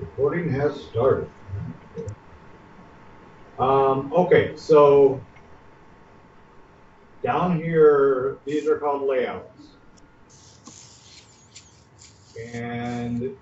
Recording has started. Okay, so down here, these are called layouts. And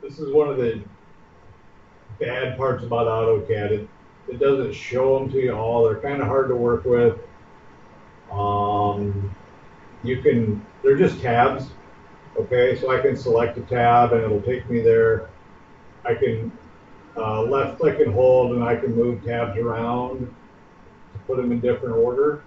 this is one of the bad parts about AutoCAD. It doesn't show them to you all. They're kind of hard to work with. They're just tabs. Okay, so I can select a tab and it'll take me there. I can left click and hold and I can move tabs around to put them in different order.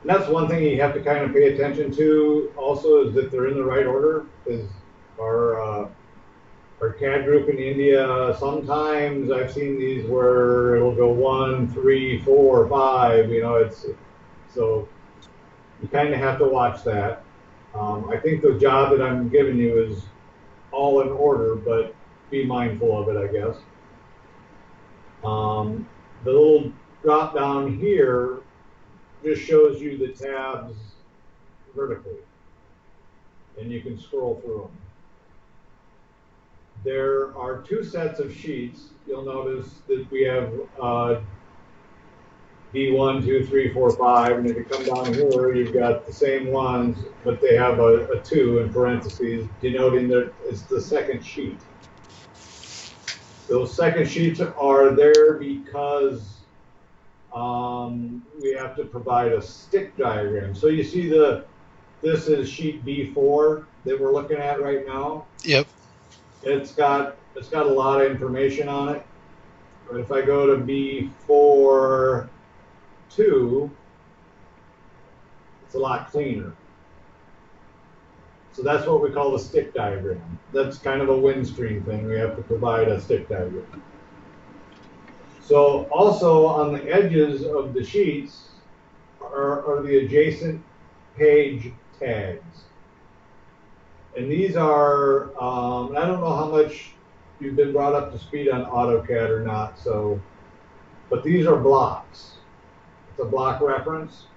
And that's one thing you have to kind of pay attention to also, is that they're in the right order. Is our CAD group in India, sometimes I've seen these where it'll go 1, 3, 4, 5, so you kind of have to watch that. I think the job that I'm giving you is all in order, but be mindful of it, I guess. The little drop down here just shows you the tabs vertically, and you can scroll through them. There are two sets of sheets. You'll notice that we have D1, 2, 3, 4, 5, and if you come down here, you've got the same ones, but they have a 2 in parentheses, denoting that it's the second sheet. Those second sheets are there because we have to provide a stick diagram. So you see this is sheet B4 that we're looking at right now. Yep. It's got a lot of information on it. But if I go to B4 2, it's a lot cleaner. So that's what we call the stick diagram. That's kind of a windscreen thing. We have to provide a stick diagram. So also on the edges of the sheets are the adjacent page tags. And these are, I don't know how much you've been brought up to speed on AutoCAD or not, but these are blocks. It's a block reference.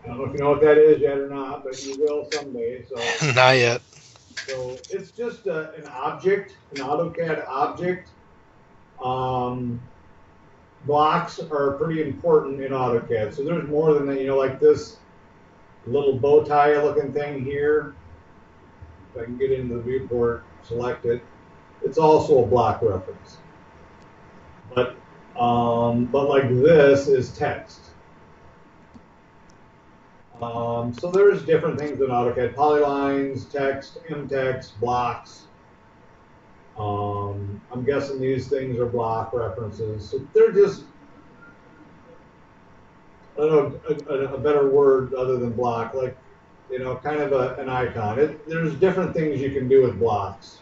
I don't know if you know what that is yet or not, but you will someday. So Not yet. So it's just an object, an AutoCAD object. Blocks are pretty important in AutoCAD. So there's more than that, like this little bow tie looking thing here. If I can get into the viewport, select it. It's also a block reference. But like this is text. So there's different things in AutoCAD: polylines, text, mtext, blocks. I'm guessing these things are block references. So they're just, I don't know a better word other than block, like, kind of an icon. There's different things you can do with blocks.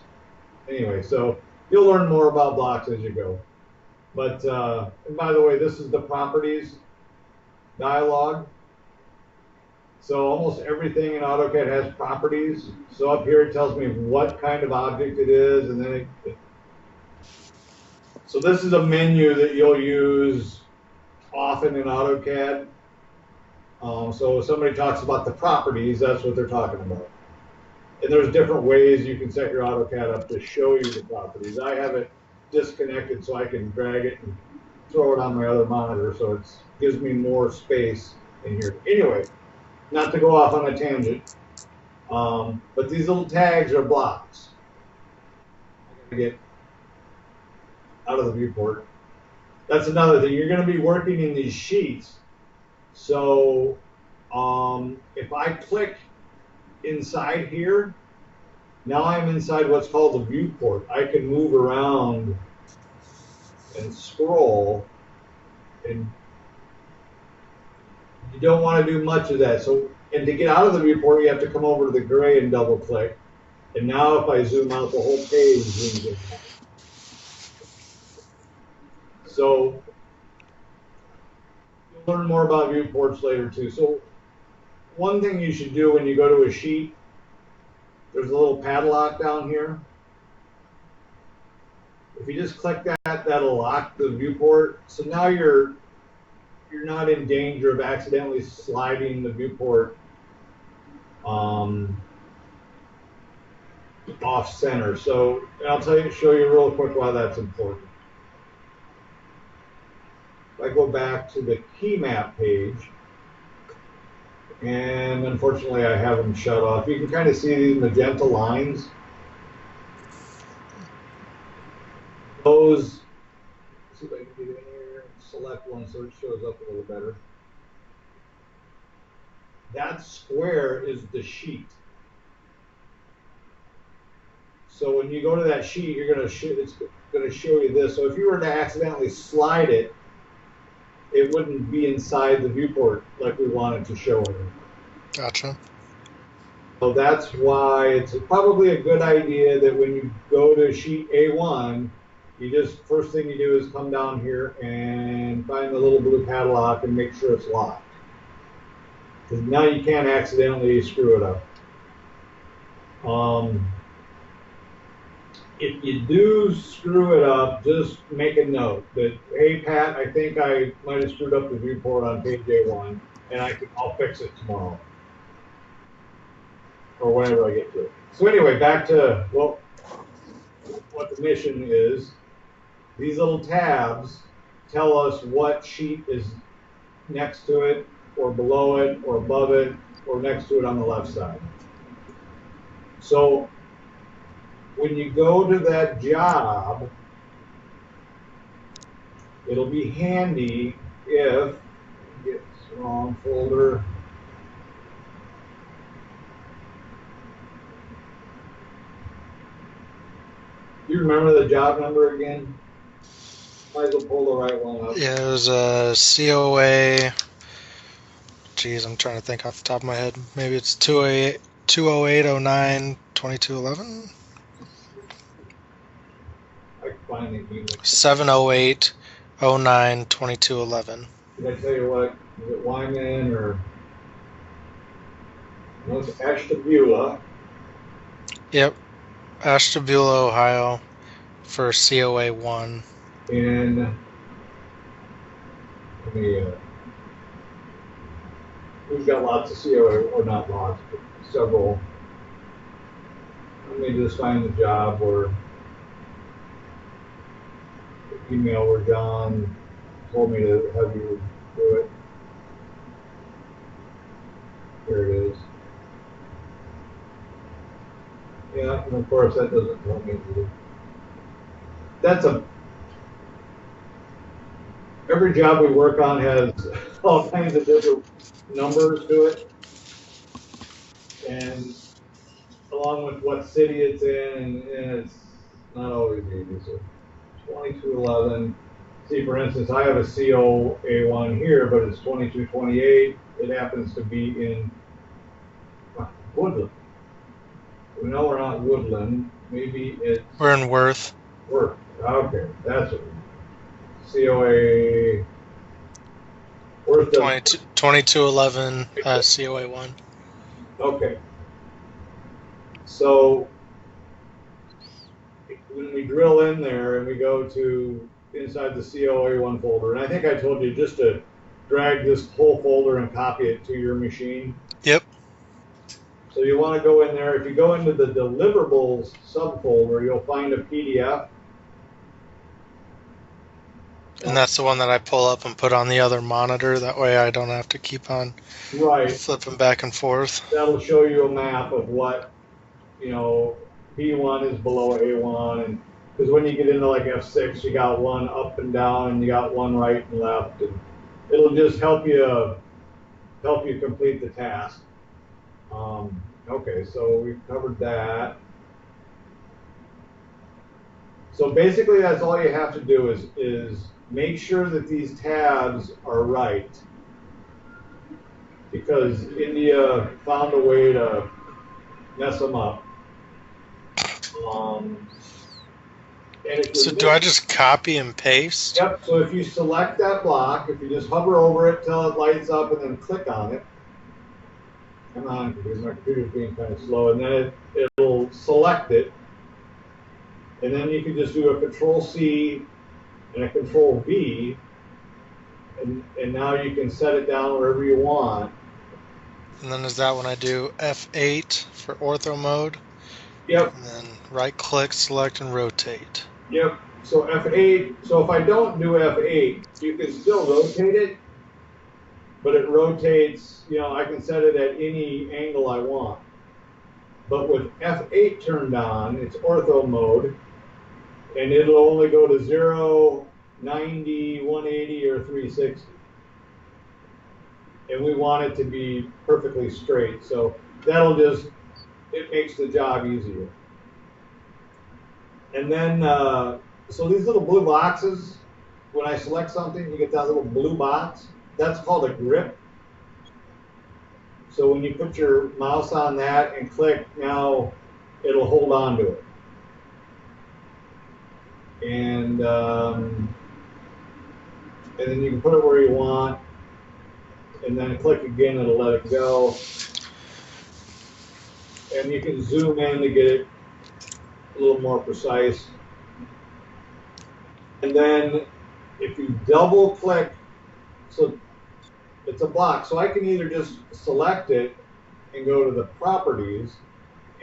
Anyway, so you'll learn more about blocks as you go. But, and by the way, this is the properties dialog. So almost everything in AutoCAD has properties. So up here it tells me what kind of object it is, and then so this is a menu that you'll use often in AutoCAD. So if somebody talks about the properties, that's what they're talking about. And there's different ways you can set your AutoCAD up to show you the properties. I have it disconnected so I can drag it and throw it on my other monitor, so it gives me more space in here. Anyway, not to go off on a tangent, but these little tags are blocks. I gotta get out of the viewport. That's another thing. You're going to be working in these sheets. So if I click inside here, now I'm inside what's called the viewport. I can move around and scroll, and you don't want to do much of that. So, and to get out of the viewport, you have to come over to the gray and double click. And now if I zoom out, the whole page zooms in. So you'll learn more about viewports later too. So one thing you should do when you go to a sheet, there's a little padlock down here. If you just click that, that'll lock the viewport. So now you're not in danger of accidentally sliding the viewport off center. So I'll show you real quick why that's important. If I go back to the key map page, and unfortunately I have them shut off. You can kind of see these magenta lines. Those, let's see if I can get in here and select one so it shows up a little better. That square is the sheet. So when you go to that sheet, you're going to it's going to show you this. So if you were to accidentally slide it, it wouldn't be inside the viewport like we wanted to show it. Gotcha. So that's why it's probably a good idea that when you go to sheet A1, you just, first thing you do is come down here and find the little blue padlock and make sure it's locked. Because now you can't accidentally screw it up. If you do screw it up, just make a note that, hey, Pat, I think I might have screwed up the viewport on page A1, and I'll fix it tomorrow. Or whenever I get to it. So anyway, back to what the mission is. These little tabs tell us what sheet is next to it, or below it, or above it, or next to it on the left side. So when you go to that job, it'll be handy if, get this wrong folder. Do you remember the job number again? Might as well pull the right one up. Yeah, it was a COA. Geez, I'm trying to think off the top of my head. Maybe it's 20809 2211? I finally came 708 09 2211. Did I tell you what? Is it Wyman or? No, it's Ashtabula. Yep. Ashtabula, Ohio for COA 1. And let me, we've got lots of COA, or not lots, but several. Let me just find the job where the email where John told me to have you do it. Here it is. Yeah, and of course that doesn't tell me to. That's every job we work on has all kinds of different numbers to it. And along with what city it's in, and it's not always easy. So 2211. See, for instance, I have a COA1 here, but it's 2228. It happens to be in Woodland. We know we're not Woodland. Maybe it's. We're in Worth. Worth. Okay, that's it. COA. Worth. 2211 COA 1. Okay. So when we drill in there and we go to inside the COA1 folder, and I think I told you just to drag this whole folder and copy it to your machine. Yep. So you want to go in there. If you go into the deliverables subfolder, you'll find a PDF. And that's the one that I pull up and put on the other monitor. That way I don't have to keep on flipping back and forth. That'll show you a map of what, B1 is below A1. And because when you get into like F6, you got one up and down and you got one right and left. And it'll just help you complete the task. Okay, so we've covered that. So basically that's all you have to do is make sure that these tabs are right, because India found a way to mess them up. So do I just copy and paste? Yep, so if you select that block, if you just hover over it till it lights up and then click on it, come on, because my computer's being kind of slow, and then it'll select it, and then you can just do a Control-C and a Control-V, and now you can set it down wherever you want. And then is that when I do F8 for ortho mode? Yep. And then right click, select, and rotate. Yep. So F8. So if I don't do F8, you can still rotate it, but it rotates, I can set it at any angle I want. But with F8 turned on, it's ortho mode, and it'll only go to 0, 90, 180, or 360. And we want it to be perfectly straight. So it makes the job easier. And then, so these little blue boxes, when I select something, you get that little blue box. That's called a grip. So when you put your mouse on that and click, now it'll hold on to it. And then you can put it where you want. And then click again, it'll let it go. And you can zoom in to get it a little more precise. And then if you double click, so it's a block. So I can either just select it and go to the properties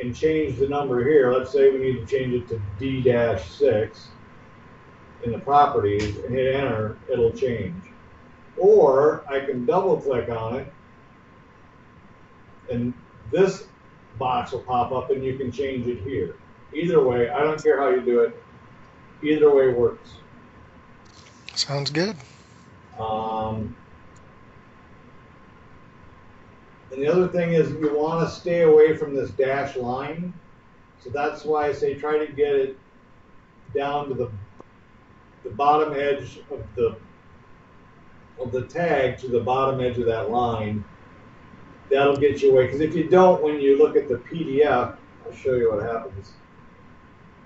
and change the number here. Let's say we need to change it to D-6 in the properties and hit enter, it'll change. Or I can double click on it and this box will pop up and you can change it here. Either way, I don't care how you do it. Either way works. Sounds good. And the other thing is you want to stay away from this dash line. So that's why I say try to get it down to the bottom edge of the tag to the bottom edge of that line. That'll get you away. Because if you don't, when you look at the PDF, I'll show you what happens.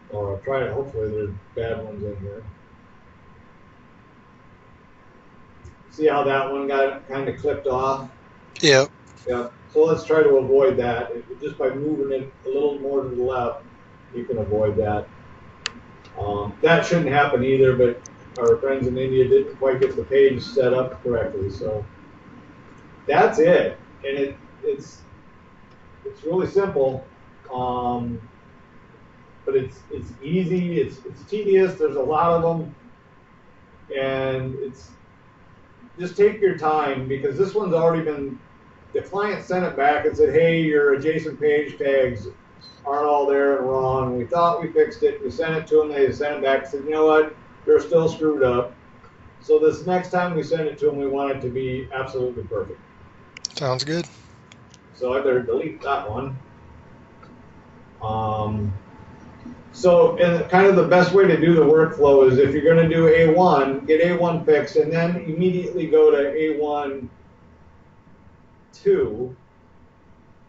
Or I'll try it. Hopefully there's bad ones in here. See how that one got kind of clipped off? Yep. Yeah. So let's try to avoid that. Just by moving it a little more to the left, you can avoid that. That shouldn't happen either, but our friends in India didn't quite get the page set up correctly. So that's it. And it's really simple. But it's easy. It's tedious. There's a lot of them. And just take your time because this one's already been, the client sent it back and said, hey, your adjacent page tags aren't all there and wrong. And we thought we fixed it. We sent it to them. They sent it back and said, you know what? They're still screwed up. So this next time we send it to them, we want it to be absolutely perfect. Sounds good. So I better delete that one. So and kind of the best way to do the workflow is if you're going to do A1, get A1 fixed, and then immediately go to A1 2,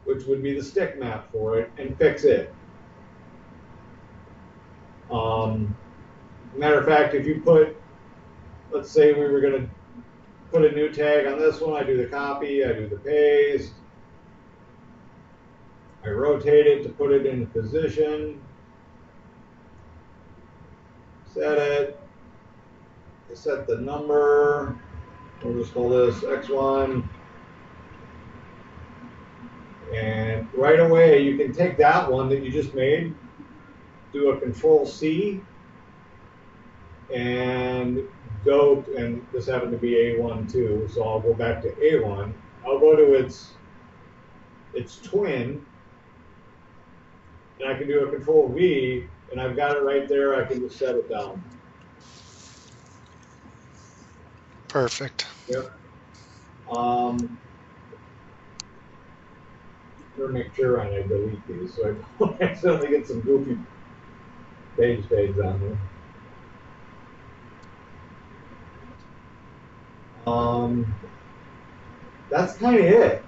which would be the stick map for it, and fix it. Matter of fact, if you put, let's say we were going to put a new tag on this one, I do the copy, I do the paste, I rotate it to put it in position, set it, I set the number, we'll just call this X1, and right away you can take that one that you just made, do a Control-C, and go, and this happened to be A1 too, so I'll go back to A1. I'll go to its twin, and I can do a Control-V, and I've got it right there. I can just set it down. Perfect. Yep. Better make sure I delete these so I don't accidentally get some goofy page tags on there. That's kind of it.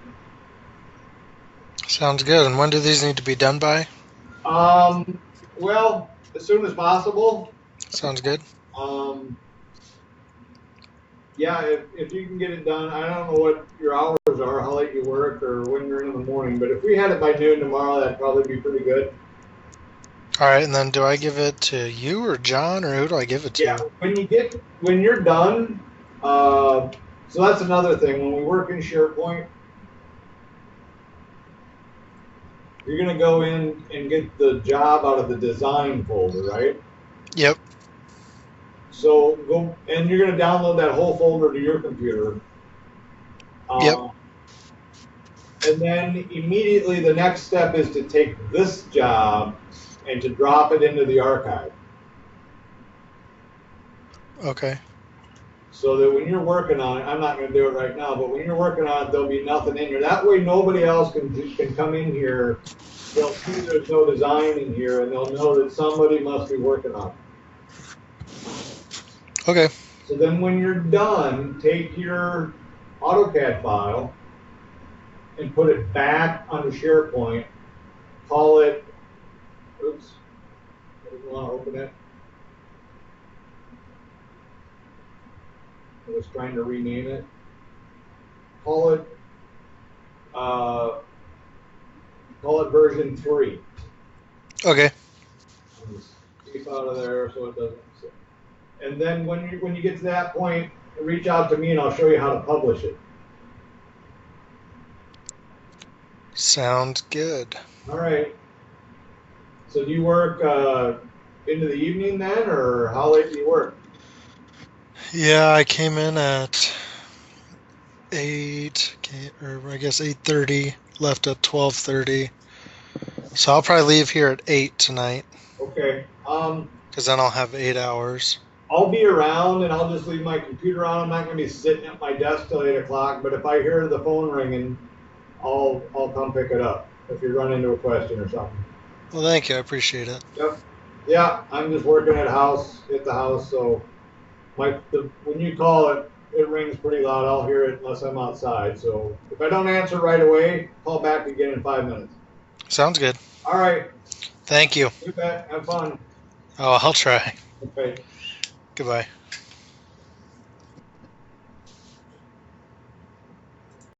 Sounds good. And when do these need to be done by? Well, as soon as possible. Sounds good. Yeah, if you can get it done, I don't know what your hours are, how late you work, or when you're in the morning, but if we had it by noon tomorrow, that'd probably be pretty good. All right, and then do I give it to you or John, or who do I give it to? Yeah, when you're done, so that's another thing. When we work in SharePoint, you're going to go in and get the job out of the design folder, right? Yep. So go, and you're going to download that whole folder to your computer. Yep. And then immediately the next step is to take this job and to drop it into the archive. Okay. So that when you're working on it, I'm not going to do it right now, but when you're working on it, there'll be nothing in here. That way nobody else can come in here. They'll see there's no design in here, and they'll know that somebody must be working on it. Okay. So then when you're done, take your AutoCAD file and put it back onto SharePoint. Call it, oops, I didn't want to open it. I was trying to rename it. Call it version 3. Okay. Keep out of there so it doesn't sit. And then when you get to that point, reach out to me and I'll show you how to publish it. Sounds good. All right. So do you work into the evening then, or how late do you work? Yeah, I came in at 8, or I guess 8:30. Left at 12:30. So I'll probably leave here at 8 tonight. Okay. Because then I'll have 8 hours. I'll be around and I'll just leave my computer on. I'm not going to be sitting at my desk till 8 o'clock. But if I hear the phone ringing, I'll come pick it up if you run into a question or something. Well, thank you. I appreciate it. Yep. Yeah, I'm just working at the house. So when you call it, it rings pretty loud. I'll hear it unless I'm outside. So if I don't answer right away, call back again in 5 minutes. Sounds good. All right. Thank you. You bet. Have fun. Oh, I'll try. Okay. Goodbye.